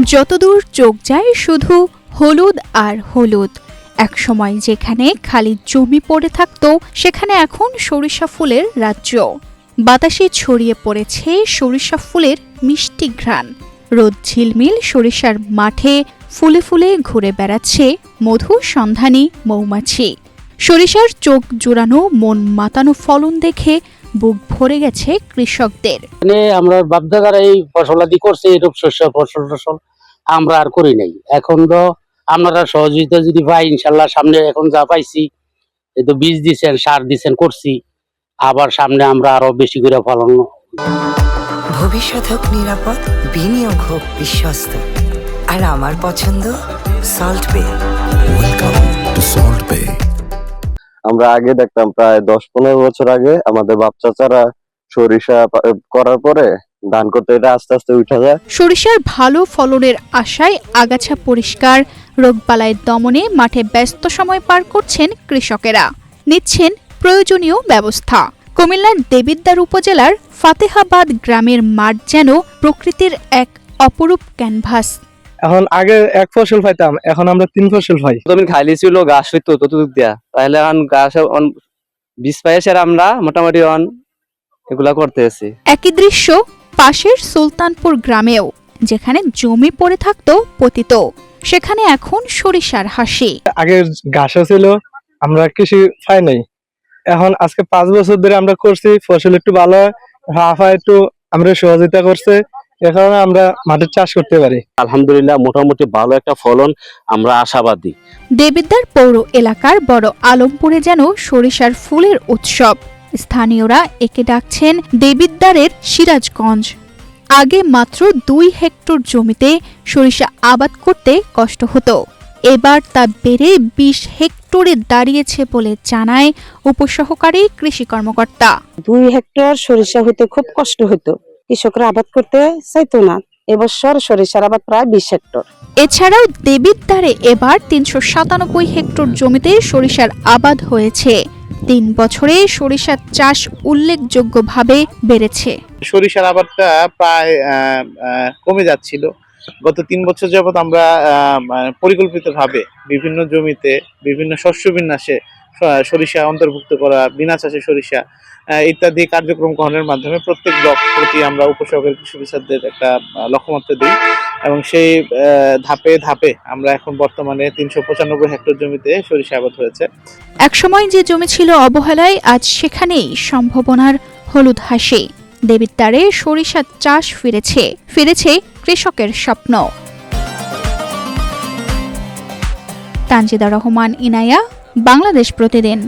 যতদূর চোখ যায় শুধু হলুদ আর হলুদ। একসময় যেখানে খালি জমি পড়ে থাকতো সেখানে এখন সরিষা ফুলের রাজ্য। বাতাসে ছড়িয়ে পড়েছে সরিষা ফুলের মিষ্টি ঘ্রাণ। রোদ ঝিলমিল সরিষার মাঠে ফুলে ফুলে ঘুরে বেড়াচ্ছে মধু সন্ধানী মৌমাছি। সরিষার চোখ জোড়ানো মন মাতানো ফলন দেখে বুক ভরে গেছে কৃষকদের। আমরা বাপদাদারা এই ফসলাদি করছে, এরূপ শস্য ফসল আমরা আর করি নাই। এখন তো আপনারা সহযোগিতা যদি পাই ইনশাল্লাহ, সামনে এখন যা পাইছি এই তো বীজ দিচ্ছেন, সার দিচ্ছেন, করছি, আবার সামনে আমরা আরো বেশি করে ফলন। ভবিষ্যৎ হোক নিরাপদ, বিনিয়োগ হোক বিশ্বস্ত, আর আমার পছন্দ সল্ট বে। ওয়েলকাম টু সল্ট বে। আমরা আগে দেখতাম প্রায় 10-15 বছর আগে আমাদের বাপ চাচারা সরিষা করার পরে ধান করতে, এটা আস্তে আস্তে উঠে যায়। সরিষার ভালো ফলনের আশায় আগাছা পরিষ্কার, রোগবালাই দমনে মাঠে ব্যস্ত সময় পার করছেন কৃষকেরা, নিচ্ছেন প্রয়োজনীয় ব্যবস্থা। কুমিল্লার দেবিদ্বার উপজেলার ফাতেহাবাদ গ্রামের মাঠ যেন প্রকৃতির এক অপরূপ ক্যানভাস। এখন আগে এক ফসল পাইতাম, এখন আমরা 3 ফসল পাই। জমি খালি ছিল, ঘাস হইতো ততটুক দিয়া, তাহলে এখন ঘাস বীজ পাইছে, আমরা মোটামুটি এগুলা করতেছি। একই দৃশ্য পাশের সুলতানপুর গ্রামেও, যেখানে জমি পড়ে থাকতো পতিত, সেখানে এখন সরিষার হাসি। আগে ঘাসও ছিল, আমরা কৃষি পাই নাই। এখন আজকে 5 বছর ধরে আমরা করছি, ফসল একটু ভালো হয়, হাফা একটু আমরা সহযোগিতা করছে, এ কারণে আমরা মাঠের চাষ করতে পারি। আলহামদুলিল্লাহ মোটামুটি ভালো একটা ফলন আমরা আশাবাদী। দেবিদ্বার পৌর এলাকার বড় আলমপুরে যেন সরিষার ফুলের উৎসব। স্থানীয়রা একে ডাকছেন দেবিদ্বারের সিরাজগঞ্জ। আগে মাত্র 2 হেক্টর জমিতে সরিষা আবাদ করতে কষ্ট হতো, এবার তা বেড়ে 20 হেক্টরে দাঁড়িয়েছে বলে জানায় উপসহকারী কৃষি কর্মকর্তা। 2 হেক্টর সরিষা হইতে খুব কষ্ট হতো, কৃষকরা আবাদ করতে চাইতো না। এবছর সরিষার আবাদ প্রায় 20 হেক্টর। এছাড়াও দেবিদ্বারে এবার 397 হেক্টর জমিতে সরিষার আবাদ হয়েছে। 3 বছরে সরিষার চাষ উল্লেখযোগ্যভাবে বেড়েছে। সরিষার আবাদটা প্রায় কমে যাচ্ছিল। গত 3 বছর যাবত আমরা পরিকল্পিতভাবে বিভিন্ন জমিতে বিভিন্ন শস্য বিন্যাসে সরিষা অন্তর্ভুক্ত করা, বিনা চাষে সরিষা ইত্যাদি কার্যক্রম গ্রহণের মাধ্যমে প্রত্যেক ব্লক প্রতি আমরা উপসহকারী কৃষি অফিসারদের একটা লক্ষ্যমাত্রা দিই, এবং সেই ধাপে ধাপে আমরা এখন বর্তমানে 395 হেক্টর জমিতে সরিষা আবাদ হয়েছে। একসময় যে জমি ছিল অবহেলায়, আজ সেখানেই সম্ভাবনার হলুদ হাসি। দেবিদ্বারে সরিষা চাষ ফিরেছে কৃষকের স্বপ্ন। তানজিদা রহমান, ইনায়া, বাংলাদেশ প্রতিদিন।